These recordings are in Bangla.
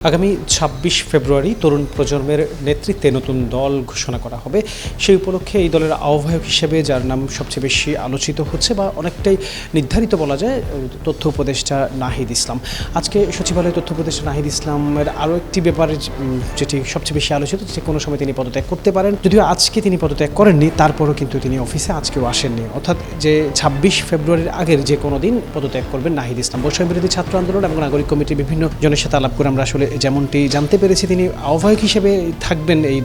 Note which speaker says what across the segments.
Speaker 1: আগামী ২৬ ফেব্রুয়ারি তরুণ প্রজন্মের নেতৃত্বে নতুন দল ঘোষণা করা হবে। সেই উপলক্ষে এই দলের আহ্বায়ক হিসেবে যার নাম সবচেয়ে বেশি আলোচিত হচ্ছে বা অনেকটাই নির্ধারিত বলা যায়, তথ্য উপদেষ্টা নাহিদ ইসলাম। আজকে সচিবালয়ে তথ্য উপদেষ্টা নাহিদ ইসলামের আরও একটি ব্যাপারে যেটি সবচেয়ে বেশি আলোচিত, যে কোনো সময় তিনি পদত্যাগ করতে পারেন। যদিও আজকে তিনি পদত্যাগ করেননি, তারপরও কিন্তু তিনি অফিসে আজকেও আসেননি। অর্থাৎ যে ২৬ ফেব্রুয়ারির আগের যে কোনো দিন পদত্যাগ করবেন নাহিদ ইসলাম। বৈষম্যবিরোধী ছাত্র আন্দোলন এবং নাগরিক কমিটির বিভিন্ন জনের সাথে আলাপ করে আমরা আসলে যেমনটি জানতে পেরেছি, তিনি আহ্বায়ক হিসেবে থাকবেন এই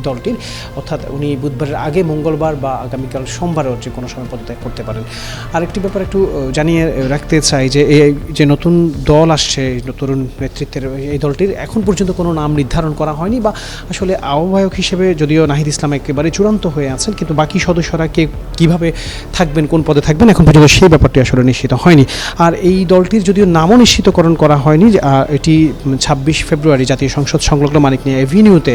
Speaker 1: দলটির। অর্থাৎ উনি বুধবারের আগে, মঙ্গলবার বা আগামীকাল সোমবারও যে কোনো সময় পদত্যাগ করতে পারেন। আরেকটি ব্যাপার একটু জানিয়ে রাখতে চাই যে এই যে নতুন দল আসছে তরুণ নেতৃত্বের, এই দলটির এখন পর্যন্ত কোনো নাম নির্ধারণ করা হয়নি বা আসলে আহ্বায়ক হিসেবে যদিও নাহিদ ইসলাম একেবারে চূড়ান্ত হয়ে আছেন, কিন্তু বাকি সদস্যরা কীভাবে থাকবেন, কোন পদে থাকবেন, এখন পর্যন্ত সেই ব্যাপারটি আসলে নিশ্চিত হয়নি। আর এই দলটির যদিও নামও নিশ্চিতকরণ করা হয়নি, এটি ২৬ ফেব্রুয়ারি জাতীয় সংসদ সংলগ্ন মানিকনিয়া এভিনিউতে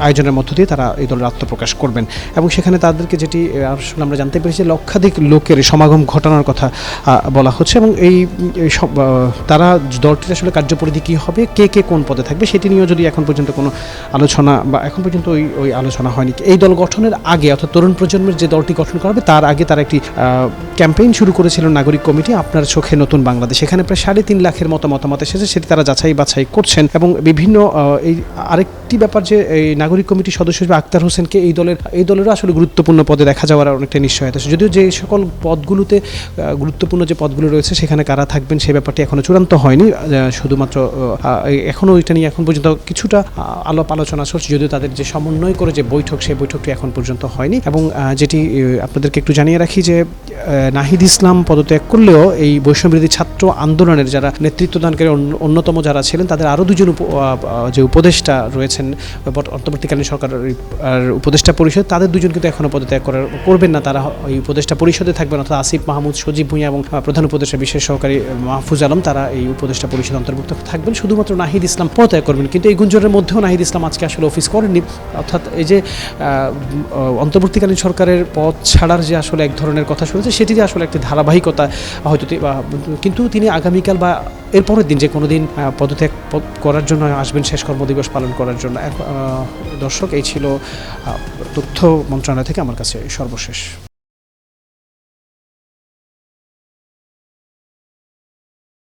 Speaker 1: আয়োজনের মধ্য দিয়ে তারা এই দলের আত্মপ্রকাশ করবেন এবং সেখানে তাদেরকে যেটি আসলে আমরা জানতে পেরেছি, লক্ষাধিক লোকের সমাগম ঘটানোর কথা বলা হচ্ছে এবং এই তারা দলটির আসলে কার্যপরিধি কী হবে, কে কোন পদে থাকবে, সেটি নিয়েও যদি এখন পর্যন্ত কোনো আলোচনা বা এখন পর্যন্ত ওই আলোচনা হয়নি। এই দল গঠনের আগে, অর্থাৎ তরুণ প্রজন্মের যে দলটি গঠন করা হবে তার আগে তারা একটি ক্যাম্পেইন শুরু করেছিল, নাগরিক কমিটি আপনার চোখে নতুন বাংলাদেশ। এখানে প্রায় ৩.৫ লাখের মতামত এসেছে, সেটি তারা যাচাই বাছাই করছেন এবং বিভিন্ন এই আরেকটি ব্যাপার যে এই নাগরিক কমিটির সদস্য হিসেবে আক্তার হোসেনকে এই দলেরও আসলে গুরুত্বপূর্ণ পদে দেখা যাওয়ার অনেকটা নিশ্চয়তা আছে। যদিও যে সকল পদগুলোতে গুরুত্বপূর্ণ যে পদগুলো রয়েছে সেখানে কারা থাকবেন সেই ব্যাপারটি এখনও চূড়ান্ত হয়নি। শুধুমাত্র এখনও ওইটা নিয়ে এখন পর্যন্ত কিছুটা আলোচনা চলছে, যদিও তাদের যে সমন্বয় করে যে বৈঠক, সেই বৈঠকটি এখন পর্যন্ত হয়নি। এবং যেটি আপনাদেরকে একটু জানিয়ে রাখি যে নাহিদ ইসলাম পদত্যাগ করলেও এই বৈষম্যবিরোধী ছাত্র আন্দোলনের যারা নেতৃত্বদানকারী অন্যতম যারা ছিলেন, তাদের আরও দুজন যে উপদেষ্টা রয়েছেন অন্তর্বর্তীকালীন সরকারের উপদেষ্টা পরিষদ, তাদের দুজন কিন্তু এখনও পদত্যাগ করবেন না। তারা এই উপদেষ্টা পরিষদে থাকবেন, অর্থাৎ আসিফ মাহমুদ, সজীব ভুঁইয়া এবং প্রধান উপদেষ্টা বিশেষ সহকারী মাহফুজ আলম, তারা এই উপদেষ্টা পরিষদ অন্তর্ভুক্ত থাকবেন। শুধুমাত্র নাহিদ ইসলাম পদত্যাগ করবেন। কিন্তু এই গুঞ্জনের মধ্যেও নাহিদ ইসলাম আজকে আসলে অফিস করেননি। অর্থাৎ এই যে অন্তর্বর্তীকালীন সরকারের পদ ছাড়ার যে আসলে এক ধরনের কথা শুনেছে, সেটি যে আসলে একটি ধারাবাহিকতা হয়তো, কিন্তু তিনি আগামীকাল বা এর পরের দিন যে কোনো দিন পদত্যাগ করার জন্য আসবেন শেষ কর্মদিবস পালন করার জন্য। দর্শক, এই ছিল তথ্য মন্ত্রণালয় থেকে আমার কাছে সর্বশেষ।